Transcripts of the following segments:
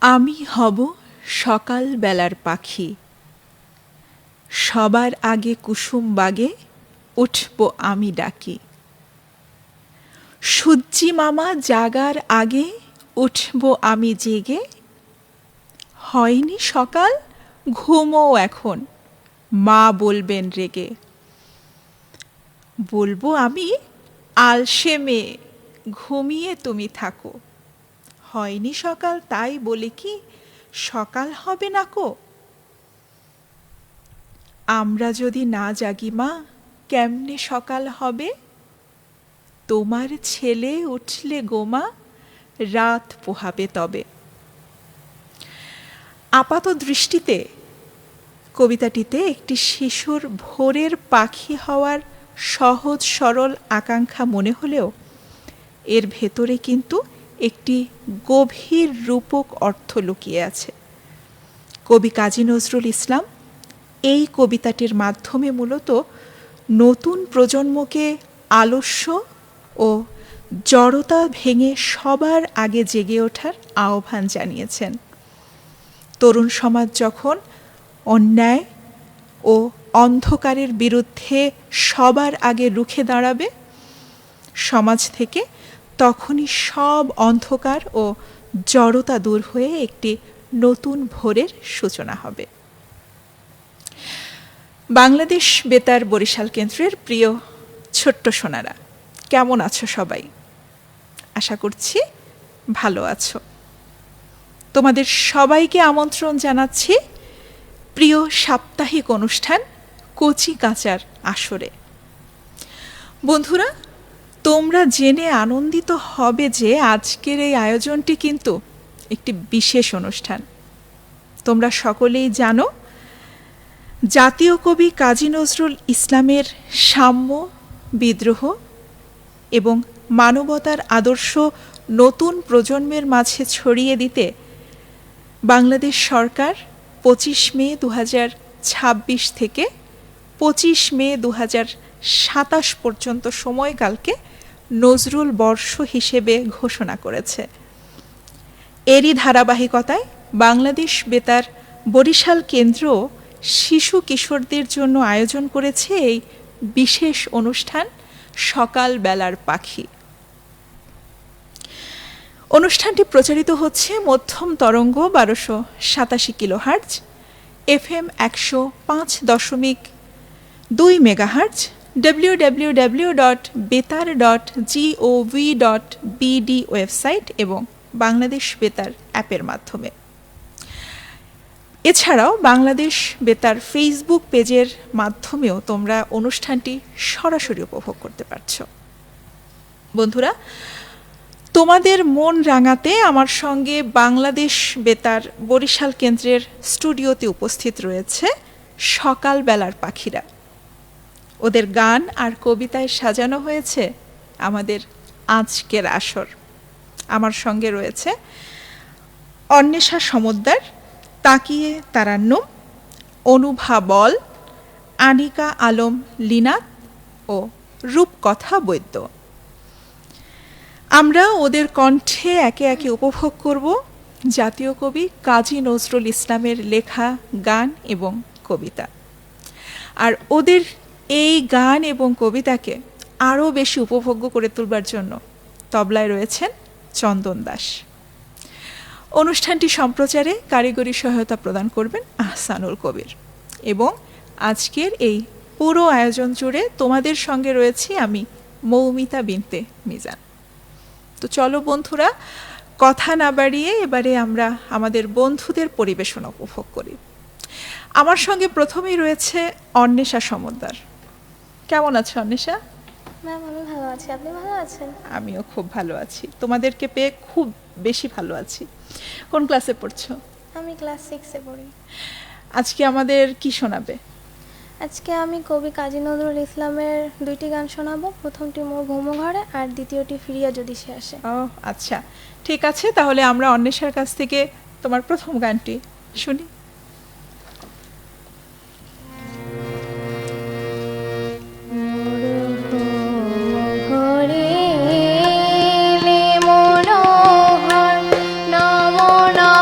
আমি হব সকাল বেলার পাখি, সবার আগে কুসুম বাগে উঠব আমি ডাকি। সূর্যি মামা জাগার আগে উঠব আমি জেগে, হয়নি সকাল ঘুমো এখন, মা বলবেন রেগে। বলবো আমি আলসে মেয়ে, ঘুমিয়ে তুমি থাকো, হয়নি সকাল তাই বলে কি সকাল হবে না কো। আমরা যদি না জাগি মা কেমনে সকাল হবে, তোমার ছেলে উঠলে গোমা রাত পোহাবে তবে। আপাত দৃষ্টিতে কবিতাটিতে একটি শিশুর ভোরের পাখি হওয়ার সহজ সরল আকাঙ্ক্ষা মনে হলেও এর ভেতরে কিন্তু একটি গভীর রূপক অর্থ লুকিয়ে আছে। কবি কাজী নজরুল ইসলাম এই কবিতাটির মাধ্যমে মূলত নতুন প্রজন্মকে আলস্য ও জড়তা ভেঙে সবার আগে জেগে ওঠার আহ্বান জানিয়েছেন। তরুণ সমাজ যখন অন্যায় ও অন্ধকারের বিরুদ্ধে সবার আগে রুখে দাঁড়াবে সমাজ থেকে, তখনই সব অন্ধকার ও জড়তা দূর হয়ে একটি নতুন ভোরের সূচনা হবে। বাংলাদেশ বেতার বরিশাল কেন্দ্রের প্রিয় ছোট্ট সোনারা, কেমন আছো সবাই? আশা করছি ভালো আছো। তোমাদের সবাইকে আমন্ত্রণ জানাচ্ছি প্রিয় সাপ্তাহিক অনুষ্ঠান কচি কাঁচার আসরে। বন্ধুরা, তোমরা জেনে আনন্দিত হবে যে আজকের এই আয়োজনটি কিন্তু একটি বিশেষ অনুষ্ঠান। তোমরা সকলেই জানো জাতীয় কবি কাজী নজরুল ইসলামের সাম্য, বিদ্রোহ এবং মানবতার আদর্শ নতুন প্রজন্মের মাঝে ছড়িয়ে দিতে বাংলাদেশ সরকার ২৫ মে ২০২৬ থেকে ২৫ মে ২০২৭ পর্যন্ত সময়কালকে নজরুল বর্ষ হিসেবে ঘোষণা করেছে। এরই ধারাবাহিকতায় বাংলাদেশ বেতার বরিশাল কেন্দ্র শিশু কিশোরদের জন্য আয়োজন করেছে এই বিশেষ অনুষ্ঠান সকাল বেলার পাখি। অনুষ্ঠানটি প্রচারিত হচ্ছে মধ্যম তরঙ্গ ১২৮৭ kilohertz, FM ১০৫.২ megahertz, www.betar.gov.bd website এবং বাংলাদেশ বেতার অ্যাপের মাধ্যমে। এছাড়াও বাংলাদেশ বেতার ফেসবুক পেজের মাধ্যমেও তোমরা অনুষ্ঠানটি সরাসরি উপভোগ করতে পারছ। বন্ধুরা, তোমাদের মন রাঙাতে আমার সঙ্গে বাংলাদেশ বেতার বরিশাল কেন্দ্রের স্টুডিওতে উপস্থিত রয়েছে সকাল বেলার পাখিরা। ওদের গান আর কবিতায় সাজানো হয়েছে আমাদের আজকের আসর। আমার সঙ্গে রয়েছে অন্বেষা সমদ্দার, তাকিয়ে তারান্নুম, অনুভা বল, আনিকা আলম লিনাত ও রূপকথা বৈদ্য। আমরা ওদের কণ্ঠে একে একে উপভোগ করব জাতীয় কবি কাজী নজরুল ইসলামের লেখা গান এবং কবিতা। আর ওদের এই গান এবং কবিতাকে আরও বেশি উপভোগ্য করে তুলবার জন্য তবলায় রয়েছেন চন্দন দাস। অনুষ্ঠানটি সম্প্রচারে কারিগরি সহায়তা প্রদান করবেন আহসানুল কবির। এবং আজকের এই পুরো আয়োজন জুড়ে তোমাদের সঙ্গে রয়েছি আমি মৌমিতা বিনতে মিজান। তো চলো বন্ধুরা, কথা না বাড়িয়ে এবারে আমরা আমাদের বন্ধুদের পরিবেশনা উপভোগ করি। আমার সঙ্গে প্রথমেই রয়েছে অন্বেষা সমদ্দার। কেমন আছো অন্বেষা? ম্যাম, আমি ভালো আছি। আপনি ভালো আছেন? আমিও খুব ভালো আছি, তোমাদেরকে পেয়ে খুব বেশি ভালো আছি। কোন ক্লাসে পড়ছো? আমি ক্লাস 6-এ পড়ি। আজকে আমাদের কি শোনাবে? আজকে আমি কবি কাজী নজরুল ইসলামের 2টি গান শোনাবো। প্রথমটি মোর ঘুমো ঘরে আর দ্বিতীয়টি ফিরিয়া যদি সে আসে। ও আচ্ছা, ঠিক আছে, তাহলে আমরা অন্বেষার কাছ থেকে তোমার প্রথম গানটি শুনি। মনোহর নমনা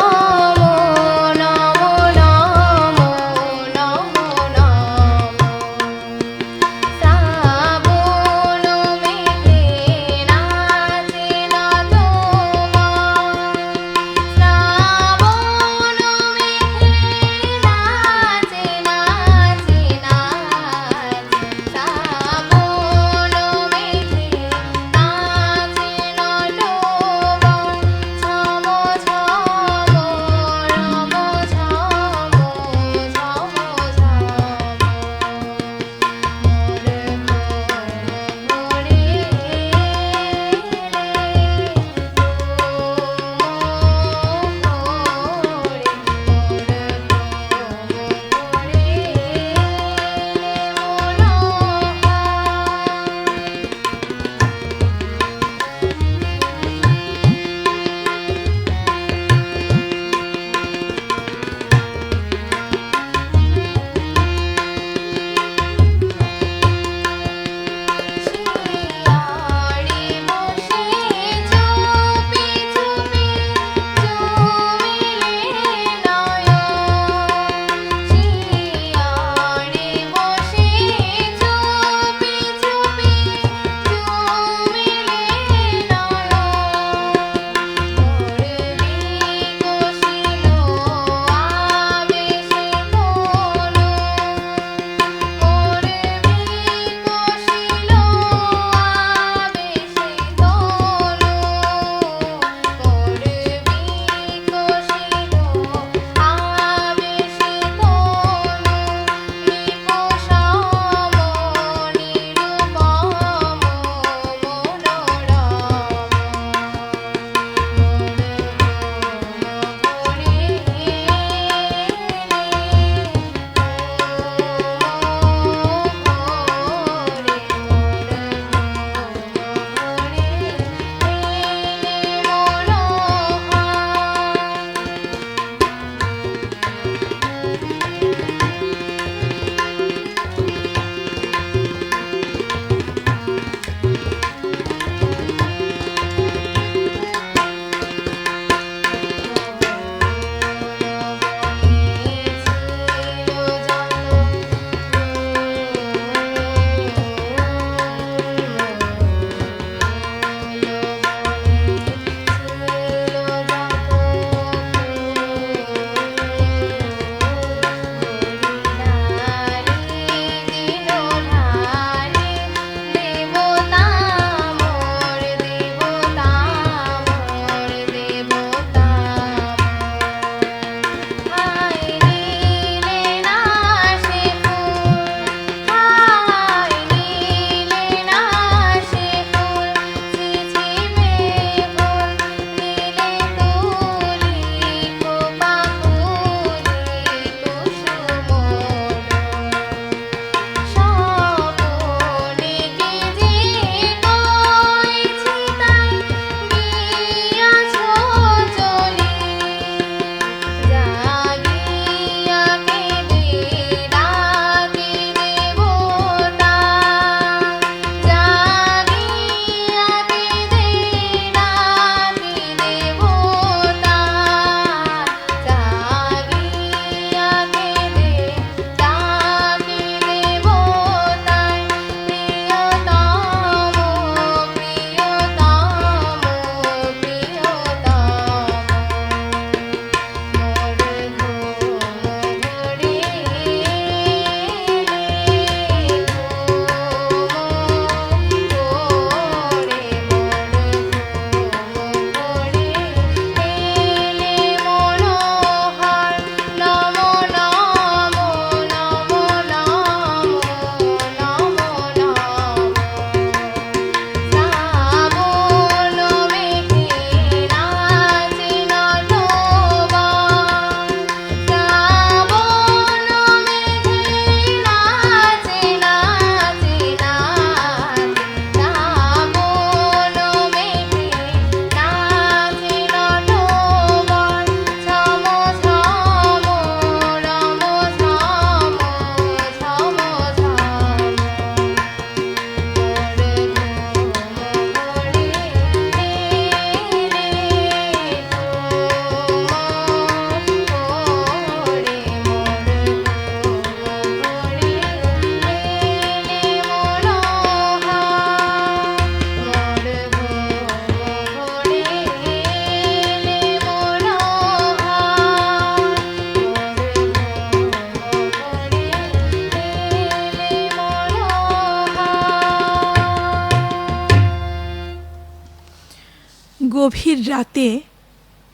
গভীর রাতে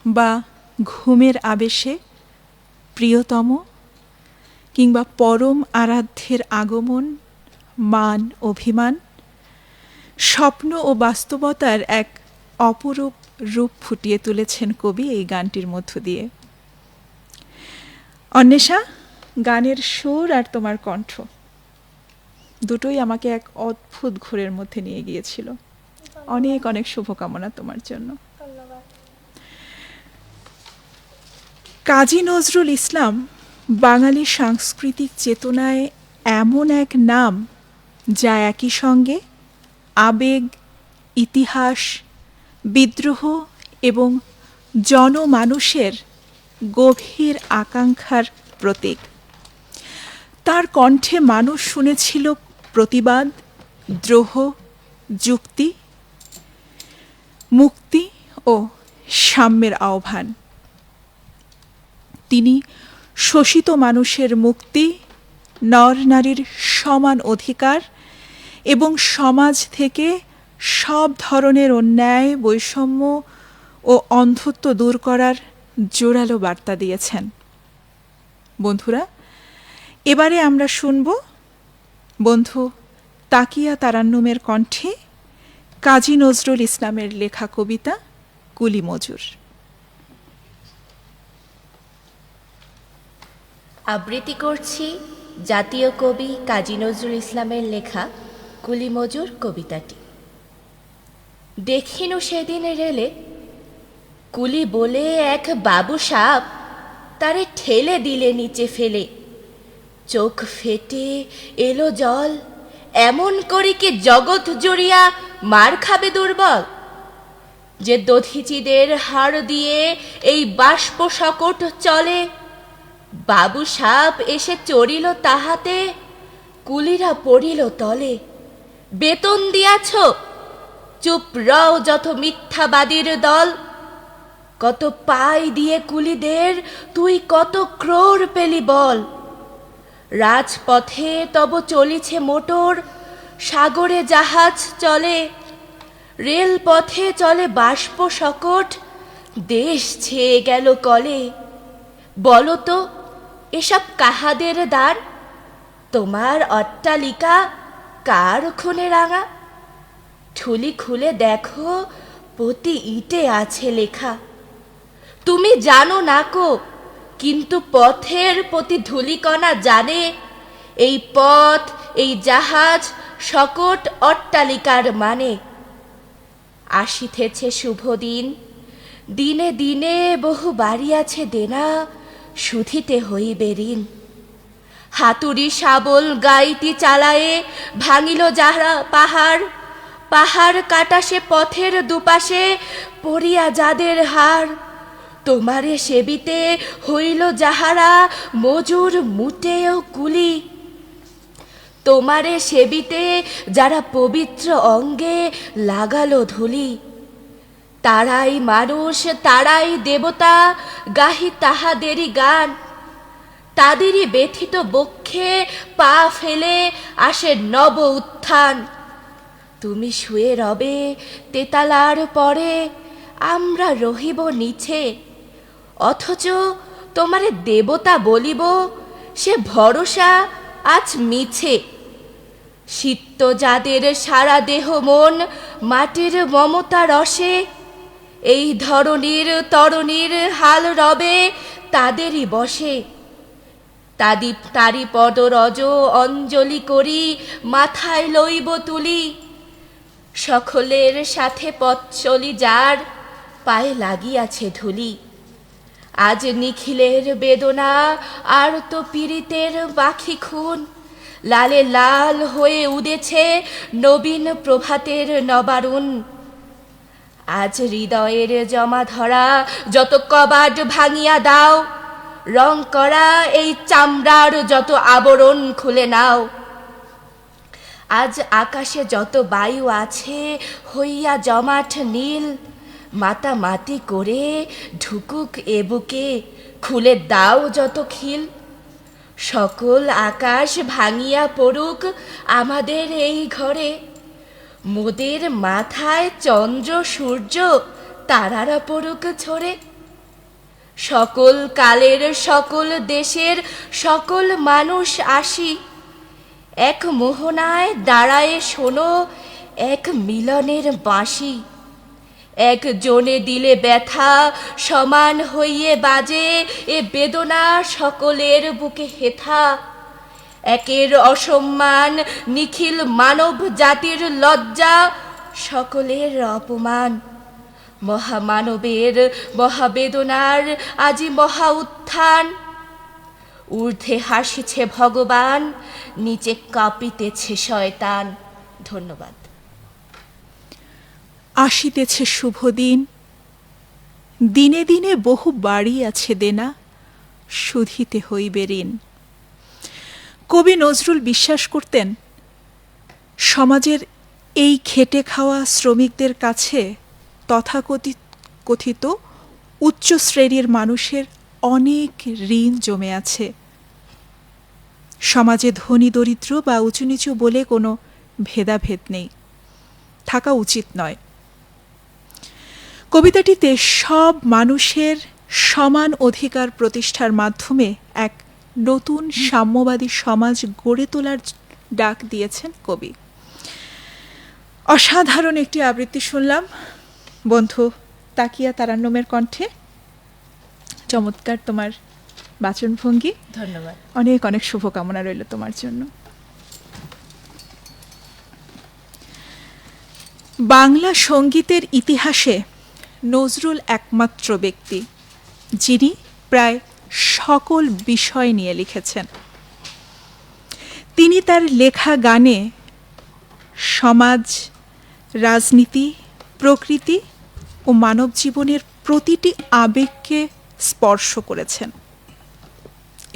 বা ঘুমের আবেশে প্রিয়তম কিংবা পরম আরাধ্যের আগমন, মান, অভিমান, স্বপ্ন ও বাস্তবতার এক অপরূপ রূপ ফুটিয়ে তুলেছেন কবি এই গানটির মধ্য দিয়ে। অন্বেষা, গানের সুর আর তোমার কণ্ঠ দুটোই আমাকে এক অদ্ভুত ঘোরের মধ্যে নিয়ে গিয়েছিল। অনেক অনেক শুভকামনা তোমার জন্য। ধন্যবাদ। কাজী নজরুল ইসলাম বাঙালি সাংস্কৃতিক চেতনায় এমন এক নাম যা একই সঙ্গে আবেগ, ইতিহাস, বিদ্রোহ এবং জনমানুষের গভীর আকাঙ্ক্ষার প্রতীক। তার কণ্ঠে মানুষ শুনেছিল প্রতিবাদ, দ্রোহ, যুক্তি, মুক্তি ও সাম্যের আহ্বান। তিনি শোষিত মানুষের মুক্তি, নর নারীর সমান অধিকার এবং সমাজ থেকে সব ধরনের অন্যায়, বৈষম্য ও অন্ধত্ব দূর করার জোরালো বার্তা দিয়েছেন। বন্ধুরা, এবারে আমরা শুনব বন্ধু তাকিয়া তারান্নুমের কণ্ঠে কাজী নজরুল ইসলামের লেখা কবিতা কুলি মজুর। আবৃত্তি করছি জাতীয় কবি কাজী নজরুল ইসলামের লেখা কুলি মজুর কবিতাটি। দেখিনু সেদিন রেলে কুলি বলে এক বাবু সাপ তারে ঠেলে দিলে নিচে ফেলে, চোখ ফেটে এলো জল, এমন করি কি জগৎ জুড়িয়া মার খাবে দুর্বল। যে দধিচিদের হাড় দিয়ে এই বাষ্প সকট চলে, বাবু সাপ এসে চড়িল তাহাতে, কুলিরা পড়িল তলে। বেতন দিয়াছ, চুপ রও যত মিথ্যাবাদীর দল। কত পাই দিয়ে কুলিদের তুই কত ক্রোড় পেলি বল। রাজপথে তব চলিছে মোটর, সাগরে জাহাজ চলে, রেলপথে চলে বাষ্প সকট, দেশ ছেয়ে গেল কলে। বলো তো এসব কাহাদের দ্বার, তোমার অট্টালিকা কার খুনে রাঙা। ঠুলি খুলে দেখো প্রতি ইটে আছে লেখা। তুমি জানো না কো, কিন্তু পথের প্রতি ধূলিকণা জানে, এই পথ, এই জাহাজ সকট অট্টালিকার মানে। আসিতেছে শুভ দিন, দিনে দিনে বহু বাড়ি আছে দেনা, শুধিতে হইবে ঋণ। হাতুড়ি শাবল গাইতি চালায়ে ভাঙিল যাহারা পাহাড়, পাহাড় কাটা সে পথের দুপাশে পড়িয়া যাদের হাড়। তোমারে সেবিতে হইল যাহারা মজুর মুটেও কুলি, তোমারে সেবিতে যারা পবিত্র অঙ্গে লাগালো ধুলি। তারাই মানুষ, তারাই দেবতা, গাহি তাহাদেরই গান। তাদেরই ব্যথিত বক্ষে পা ফেলে আসে নব উত্থান। তুমি শুয়ে রবে তেতালার পরে, আমরা রহিব নিচে, অথচ তোমারে দেবতা বলিব, সে ভরসা আজ মিছে। সিক্ত যাদের সারা দেহ মন মাটির মমতা রসে, এই ধরনীর তরণীর হাল রবে তাদেরই বসে। তারি পদ রজ অঞ্জলি করি মাথায় লইব তুলি, সকলের সাথে পথ চলি যার পায়ে লাগিয়াছে ধুলি। আজ নিখিলের বেদনা আর তো পীড়িতের বাকি খুন, লালে লাল হয়ে উদেছে নবীন প্রভাতের নবারুণ। আজ হৃদয়ের জমা ধরা যত কবাট ভাঙিয়া দাও, রং করা এই চামড়ার যত আবরণ খুলে নাও। আজ আকাশে যত বায়ু আছে হইয়া জমাট নীল, মাতামাতি করে ঢুকুক এ বুকে, খুলে দাও যত খিল। সকল আকাশ ভাঙিয়া পড়ুক আমাদের এই ঘরে, মোদের মাথায় চন্দ্র সূর্য তারারা পড়ুক ঝরে। সকল কালের সকল দেশের সকল মানুষ আসি, এক মোহনায় দাঁড়ায়ে শোনো এক মিলনের বাঁশি। এক জনে দিলে ব্যথা সমান হইয়ে বাজে, এ বেদনা সকলের বুকে হেথা। একের অসম্মান নিখিল মানব জাতির লজ্জা, সকলের অপমান। মহামানবের মহাবেদনার আজি মহা উত্থান। ঊর্ধ্বে হাসিছে ভগবান, নিচে কাঁপিতেছে শয়তান। ধন্যবাদ। আসিতেছে শুভ দিন, দিনে দিনে বহু বাড়ি আছে দেনা, শুধিতে হইবে ঋণ। কবি নজরুল বিশ্বাস করতেন সমাজের এই খেটে খাওয়া শ্রমিকদের কাছে তথাকথিত উচ্চ শ্রেণীর মানুষের অনেক ঋণ জমে আছে। সমাজে ধনী দরিদ্র বা উঁচু নিচু বলে কোনো ভেদাভেদ নেই, থাকা উচিত নয়। কবিতাটিতে সব মানুষের সমান অধিকার প্রতিষ্ঠার মাধ্যমে এক নতুন সাম্যবাদী সমাজ গড়ে তোলার ডাক দিয়েছেন কবি। অসাধারণ একটি আবৃত্তি শুনলাম বন্ধু তাকিয়া তারান্নমের কণ্ঠে। চমৎকার তোমার বাচনভঙ্গি, ধন্যবাদ। অনেক অনেক শুভকামনা রইল তোমার জন্য। বাংলা সঙ্গীতের ইতিহাসে নজরুল একমাত্র ব্যক্তি যিনি প্রায় সকল বিষয় নিয়ে লিখেছেন। তিনি তার লেখা গানে সমাজ, রাজনীতি, প্রকৃতি ও মানব জীবনের প্রতিটি আবেগকে স্পর্শ করেছেন।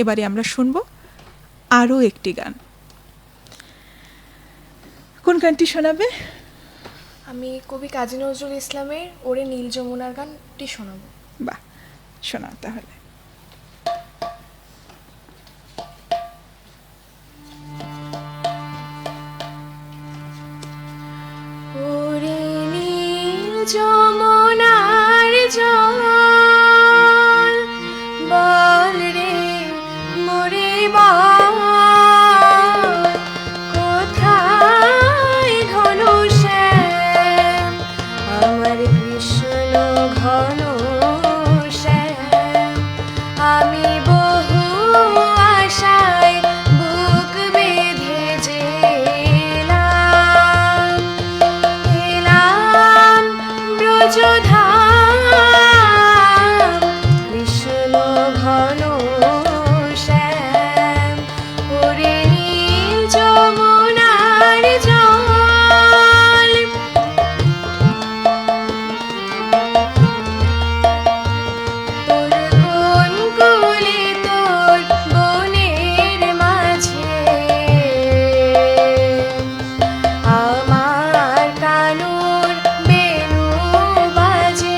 এবারে আমরা শুনব আরও একটি গান। কোন গানটি শোনাবে? আমি কবি কাজী নজরুল ইসলামের ওরে নীল যমুনার গানটি শোনাবো। বাহ, শোনাও তাহলে। ওরে নীল যমুনার জল বল রে মোরে বল, কোথায় ধনু শ্যাম আমার কৃষ্ণ ঘন শ্যাম। আমি বহু আশায় বুক বেঁধে যেলাম, এলাম ব্রজধাম কৃষ্ণ ঘন শ্যাম। ওরে নীল যমুনার জল তোর কোন কুলে তোর বনের মাঝে আমার কানুর বেনু বাজে।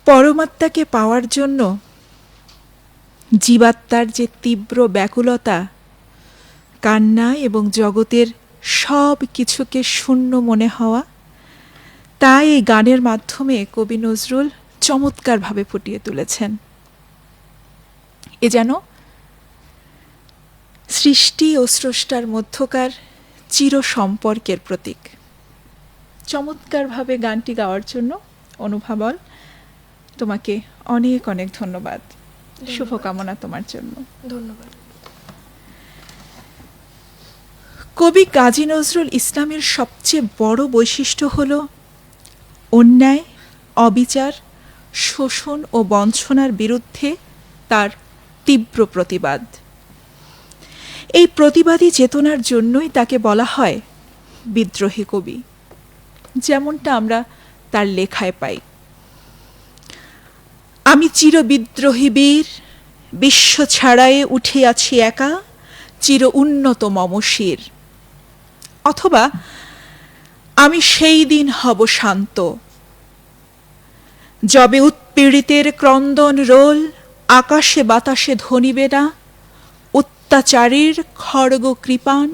পরমাত্মাকে পাওয়ার জন্য জীবাত্মার যে তীব্র ব্যাকুলতা, কান্না এবং জগতের সব কিছুকে শূন্য মনে হওয়া, তা এই গানের মাধ্যমে কবি নজরুল চমৎকারভাবে ফুটিয়ে তুলেছেন। এ যেন সৃষ্টি ও স্রষ্টার মধ্যকার চির সম্পর্কের প্রতীক। চমৎকারভাবে গানটি গাওয়ার জন্য অনুভাবল, তোমাকে অনেক অনেক ধন্যবাদ। শুভকামনা তোমার জন্য। ধন্যবাদ। কবি কাজী নজরুল ইসলামের সবচেয়ে বড় বৈশিষ্ট্য হল অন্যায়, অবিচার, শোষণ ও বঞ্চনার বিরুদ্ধে তার তীব্র প্রতিবাদ। এই প্রতিবাদী চেতনার জন্যই তাকে বলা হয় বিদ্রোহী কবি, যেমনটা আমরা তার লেখায় পাই। আমি চিরবিদ্রোহী বীর, বিশ্ব ছাড়ায়ে উঠিয়াছি একা, চির উন্নত মম শির। অথবা আমি সেই দিন হব শান্ত, যবে উৎপীড়িতের ক্রন্দন রোল আকাশে বাতাসে ধ্বনিবে না, অত্যাচারীর খড়গ কৃপান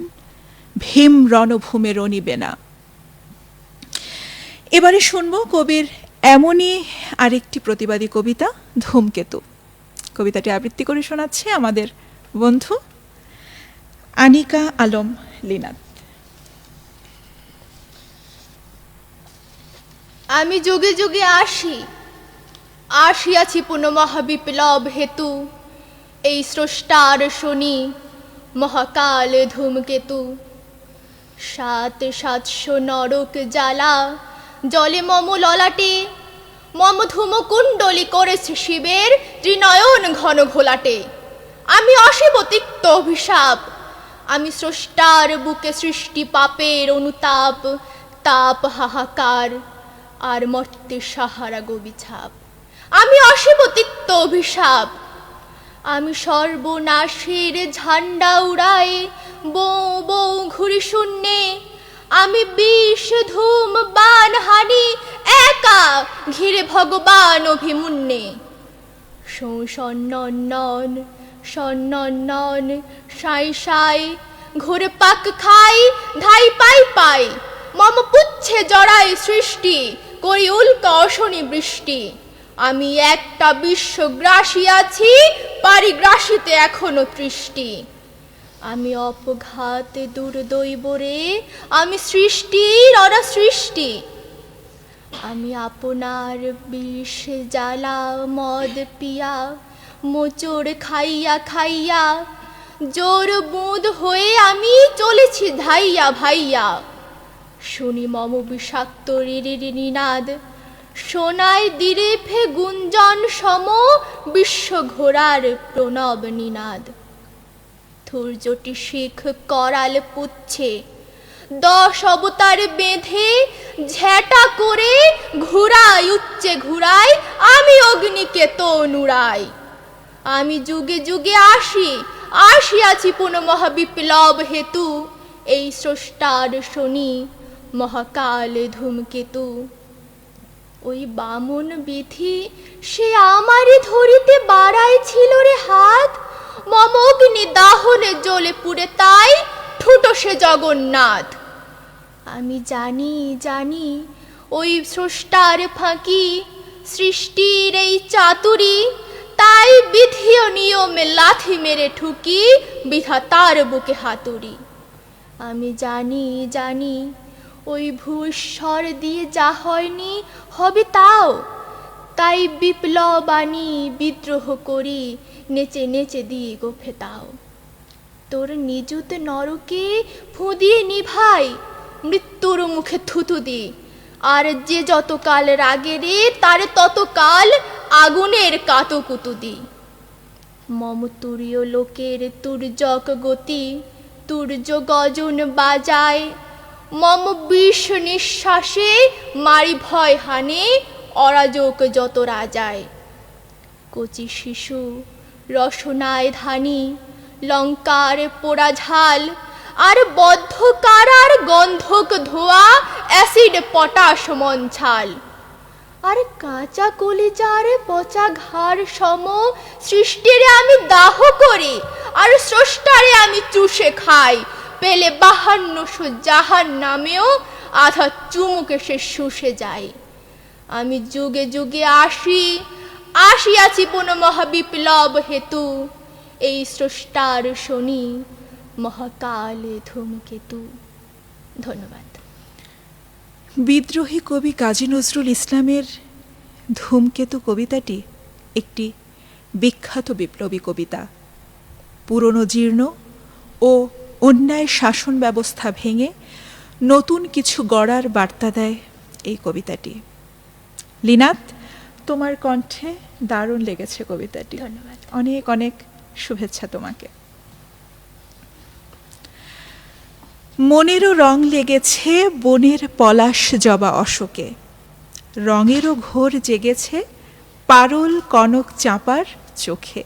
ভীম রণভূমে রণিবে না। এবারে শুনব কবির এমনই আরেকটি প্রতিবাদী কবিতা, ধূমকেতু। কবিতাটি আবৃত্তি করে শোনাচ্ছে আমাদের বন্ধু আনিকা আলম লিনাত। আমি যুগে যুগে আসিয়াছি পুনঃ মহাবিপ্লব হেতু, এই স্রষ্টার শনি মহাকাল ধূমকেতু। ৭৭০০ নরক জ্বালা জলে মম ললাটে, মম ধূমকুণ্ডলী করেছে শিবের ত্রিনয়ন ঘন ঘোলাটে। আমি অশিব তিক্ত অভিশাপ, আমি স্রষ্টার বুকে সৃষ্টি পাপের অনুতাপ, তাপ হাহাকার আর মর্তে সাহারা গবিছাপ। আমি অশিব তিক্ত অভিশাপ, আমি সর্বনাশের ঝান্ডা উড়াই বৌ বৌ ঘুরি শূন্যে। আমি বিষ ধূম বান হানি একা ঘিরে ভগবান অভিমুন্যে। সন্নন সন্নন সাই সাই ঘুরে পাক খাই ধাই পাই পাই, মম পুচ্ছে জড়াই সৃষ্টি করি উল্কা অশনি বৃষ্টি। আমি একটা বিশ্বগ্রাসী আছি, পারিগ্রাসীতে এখনো তৃষ্টি। আমি অপঘাত দুর্দৈবরে, আমি সৃষ্টির অনাসৃষ্টি। আমি আপনার বিষ জ্বালা মদ পিয়া, মোচড় খাইয়া খাইয়া জোর বুঁদ হয়ে আমি চলেছি ধাইয়া ভাইয়া। শুনি মম বিষাক্ত রিরির নিনাদ, সোনায় দিরে ফে গুঞ্জন সম বিশ্ব ঘোরার প্রণব নিনাদ। ধৈর্যটি শিখ করাল পুচ্ছে, 10 অবতার বেঁধে ঝ্যাটা করে ঘুরাই উচ্চে ঘুরাই, আমি অগ্নিকে তো নুড়াই। আমি যুগে যুগে আসিয়াছি পুনঃ মহাবিপ্লব হেতু, এই স্রষ্টার শনি মহাকাল ধূমকেতু। ওই বামন বিধি সে আমারে ধরিতে বাড়াই ছিল রে হাত, মম অগ্নি দাহনে জ্বলে পুড়ে তাই ঠুটো সে জগন্নাথ। আমি জানি ওই স্রষ্টার ফাঁকি সৃষ্টির এই চাতুরি, তাই বিধি ও নিয়মে লাথি মেরে ঠুকি বিধাতার বুকে হাতুড়ি। আমি জানি ওই ভূস্বর দিয়ে যা হয়নি হবে তাও, তাই বিপ্লব আনি বিদ্রোহ করি নেচে নেচে দিয়ে গোফে তাও। তোর নিযুত নরকে ফুঁ দিয়ে নিভাই, মৃত্যুর মুখে থুতু দি। আর যে যতকাল রাগে রে তারে ততকাল আগুনের কাতকুতু দি। মম তুরীয় লোকের তুর্যক গতি, তুর্য গজন বাজায়, মম বিষ নিঃশ্বাসে মারি ভয় হানে অরাজক যত রাজায়। কচি শিশু রসনায় ধানি, লঙ্কার পোড়া ঝাল, আর বদ্ধ কারার গন্ধক ধোয়া অ্যাসিড পটাশ মঞ্ছাল। আর কাঁচা কলিজার পচা ঘাড় সম সৃষ্টিরে আমি দাহ করি, আর স্রষ্টারে আমি চুষে খাই। পেলে 52 জাহান নামেও আধা চুমুকে সে শুষে যায়। আমি যুগে যুগে আসিয়াছি পুনঃ মহাবিপ্লব হেতু, এই স্রষ্টার শনি মহাকালে ধূমকেতু। ধন্যবাদ। বিদ্রোহী কবি কাজী নজরুল ইসলামের ধূমকেতু কবিতাটি একটি বিখ্যাত বিপ্লবী কবিতা। পুরনো জীর্ণ ও অন্যায় শাসন ব্যবস্থা ভেঙে নতুন কিছু গড়ার বার্তা দেয় এই কবিতাটি। লিনাত, তোমার কণ্ঠে দারুণ লেগেছে কবিতাটি। ধন্যবাদ। অনেক অনেক শুভেচ্ছা তোমাকে। মনেরও রং লেগেছে বনের পলাশ জবা অশোকে, রঙেরও ঘোর জেগেছে পারুল কনক চাঁপার চোখে।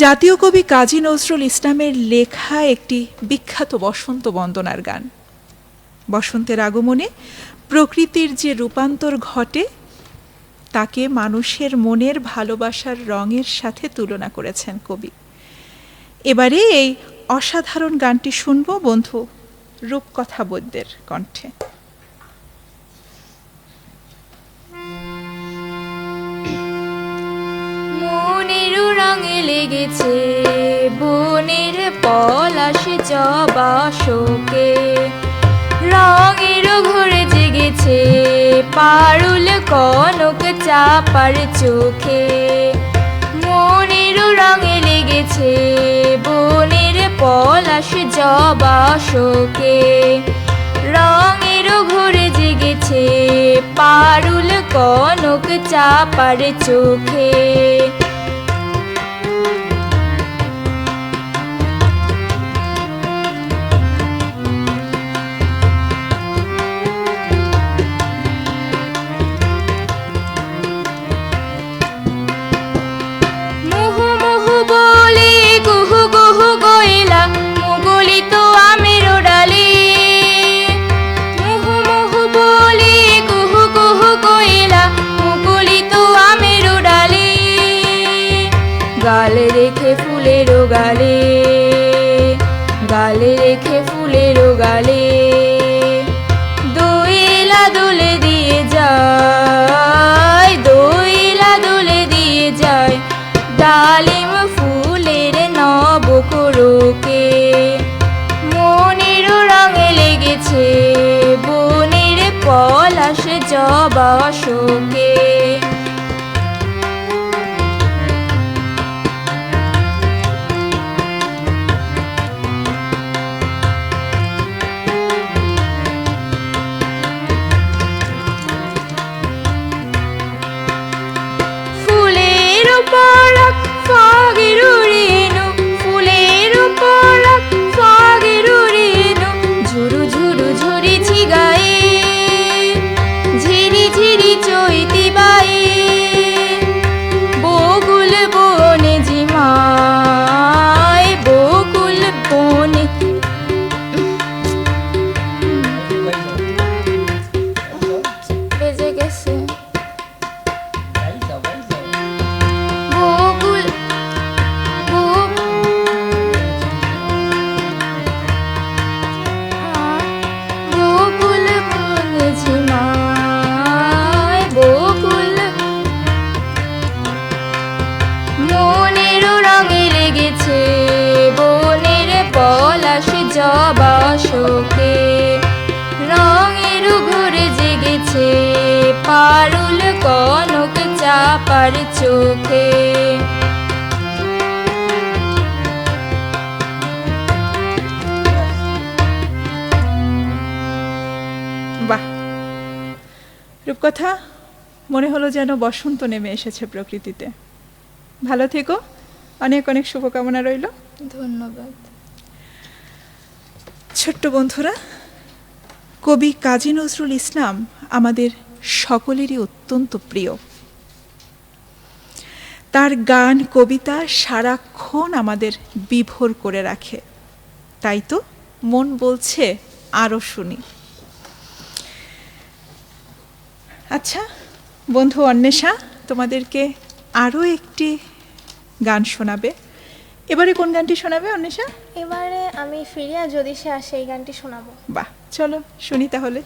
জাতীয় কবি কাজী নজরুল ইসলামের লেখা একটি বিখ্যাত বসন্ত বন্দনার গান। বসন্তের আগমনে প্রকৃতির যে রূপান্তর ঘটে তাকে মানুষের মনের ভালোবাসার রঙের সাথে তুলনা করেছেন কবি। এবারে এই অসাধারণ গানটি শুনব বন্ধু রূপকথা বৈদ্যের কণ্ঠে। মনের রঙে লেগেছে বনের পলাশ জবা শোকে, রঙের ঘরে জেগেছে পারুল কনক চাপার চোখে। মনের রঙে লেগেছে বনের পলাশ জবা শোকে, রঙের ঘরে জেগেছে পারুল কনক চাপার চোখে। মুহু মুহু বলে গুহু গুহু গয়লা মুগলিত আমের ডালে। মুহু মুহু বলে গুহু গুহু গয়লা মুগলিত আমের ডালে। গালে রেখে ফুলের গালে, গালে রেখে ফুলের গালে, দোয়েলা দোলে দিয়ে যায়, দোয়েলা দোলে দিয়ে যায় ডালিম ফুলের নব কোরকে। মনের রঙে লেগেছে বনের পলাশ জবা শোকে। ফুলের পরাগ ফাগের রেণু, ফুলের পরাগ ফাগের রেণু, ঝুরু ঝুরু ঝুরেছি গায়ে, ঝিরি ঝিরি চৈতি বায়ে। বকুল বনে ঝিমায়, বকুল বনে বেজে গেছে। বকুল বকুল বনে ঝিমায়, বকুল। মনের রঙে লেগেছে বনের পলাশ জবা শোকে, রঙের ঘরে জেগেছে পারুল কনক চাপার চোখে। বাহ, রূপকথা, মনে হলো যেন বসন্ত নেমে এসেছে প্রকৃতিতে। ভালো থেকো, অনেক অনেক শুভকামনা রইল। ধন্যবাদ। ছোট্ট বন্ধুরা, কবি কাজী নজরুল ইসলাম আমাদের সকলেরই অত্যন্ত প্রিয়। তার গান কবিতা সারাক্ষণ আমাদের বিভোর করে রাখে। তাই তো মন বলছে আরো শুনি। আচ্ছা বন্ধু অন্বেষা তোমাদেরকে আরও একটি গান শোনাবে। এবারে কোন গানটি শোনাবে অন্বেষা? এবারে আমি ফিরিয়া যদি সে আসে এই গানটি শোনাবো। বাহ, চলো শুনি তাহলে।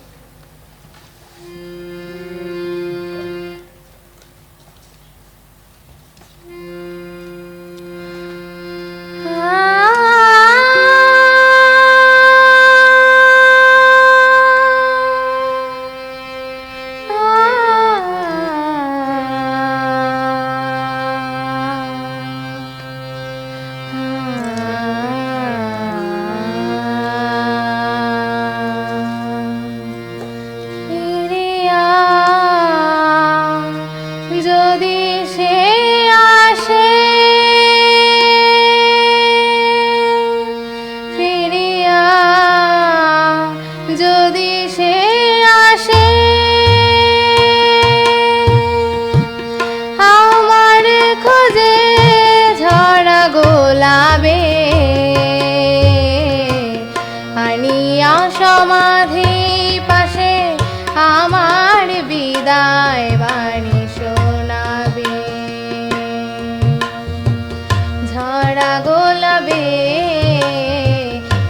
ফিরিয়া যদি সে আসে, ফিরিয়া যদি সে আসে, আমার খোঁজে ঝরা গোলাপে আনিয়া সমাধি পাশে আমার বিদায় বাণী শোনাবে। ঝরা গোলাপে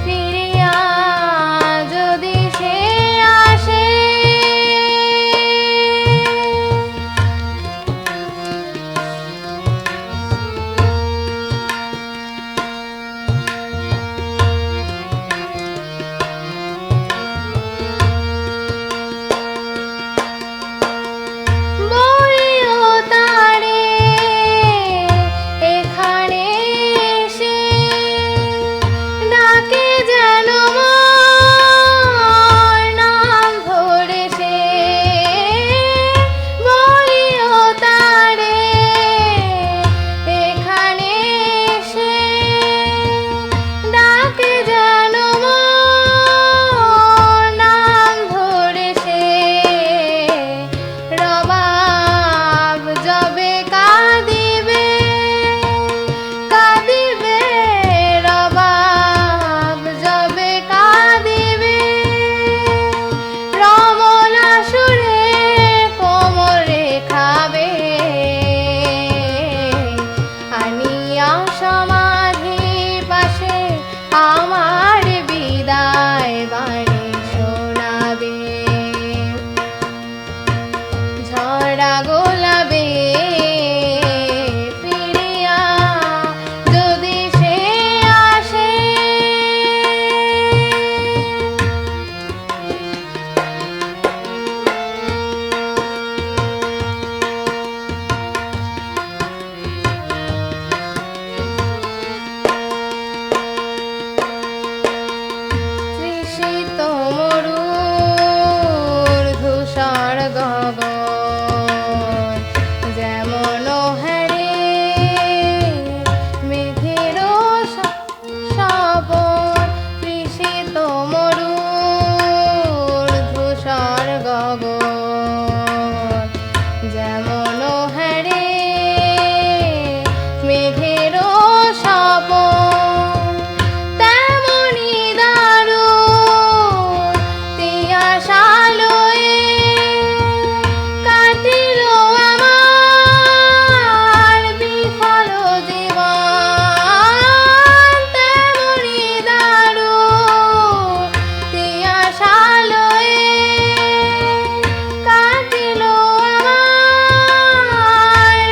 ফিরিয়া যদি সে আসে, বলিও তারে এখানে এসে, ডাকে যেন মোর নাম ধরে সে। বলিও তারে এখানে এসে, ডাকে যেন মোর নাম ধরে সে। রবাব যবে কাঁদিবে, কাঁদিবে, রবাব যবে কাঁদিবে, রমনা সুরে কোমরে খাবে আনিয়া সমাধি পাশে আমার বিদায় বাণী শোনাবে। ঝরা গোলাপে ফিরিয়া যদি সে আসে, তৃষিত মরুর ধূসর গগন যেমন হারে মেঘের শবন। তৃষিত মরুর ধূসর গগন যেমন হারে মেঘের শবন, তেমনি দারুণ তিয়াশালয়ে কাটিল আমার বিফল জীবন। তেমনি দারুণ তিয়াশালয়ে কাটিল আমার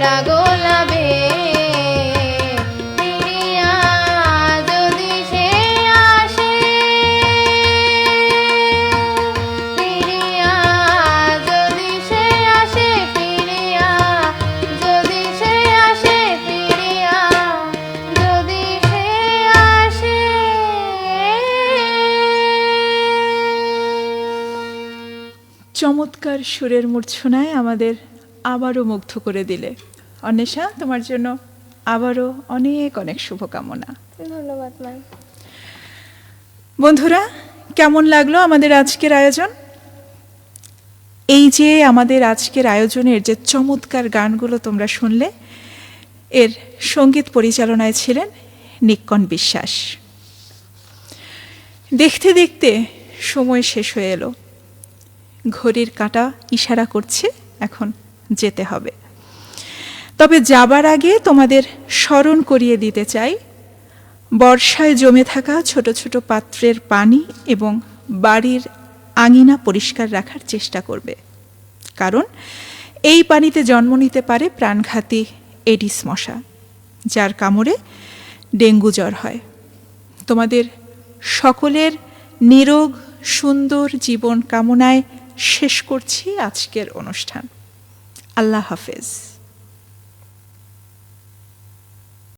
ছেঁড়া গোলাপে ফিরিয়া যদি সে আসে, ফিরিয়া যদি সে আসে, ফিরিয়া যদি সে আসে, ফিরিয়া যদি সে আসে। চমৎকার সুরের মূর্ছনায় আমাদের আবারও মুগ্ধ করে দিলে। অন্বেষা, তোমার জন্য আবারও অনেক অনেক শুভকামনা। ধন্যবাদ ম্যাম। বন্ধুরা, কেমন লাগলো আমাদের আজকের আয়োজন? এই যে আমাদের আজকের আয়োজনের যে চমৎকার গানগুলো তোমরা শুনলে, এর সঙ্গীত পরিচালনায় ছিলেন নিক্কণ বিশ্বাস। দেখতে দেখতে সময় শেষ হয়ে এলো, ঘড়ির কাঁটা ইশারা করছে এখন যেতে হবে। তবে যাবার আগে তোমাদের স্মরণ করিয়ে দিতে চাই, বর্ষায় জমে থাকা ছোট ছোট পাত্রের পানি এবং বাড়ির আঙিনা পরিষ্কার রাখার চেষ্টা করবে, কারণ এই পানিতে জন্ম নিতে পারে প্রাণঘাতী এডিস মশা, যার কামড়ে ডেঙ্গু জ্বর হয়। তোমাদের সকলের নিরোগ সুন্দর জীবন কামনায় শেষ করছি আজকের অনুষ্ঠান। আল্লাহ হাফেজ।